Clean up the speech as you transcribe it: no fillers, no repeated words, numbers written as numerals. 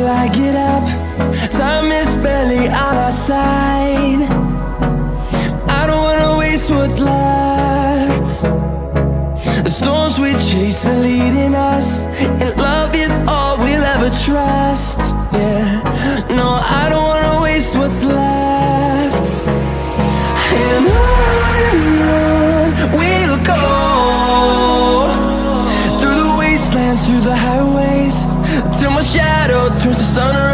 till I get up. Time is barely on our side. I don't wanna waste what's left. The storms we chase are leading us, and love is all we'll ever trust. Yeah, no, I don't wanna waste what's left. And on we'll go, through the wastelands, through the highways, till my shadow turns to sun rays.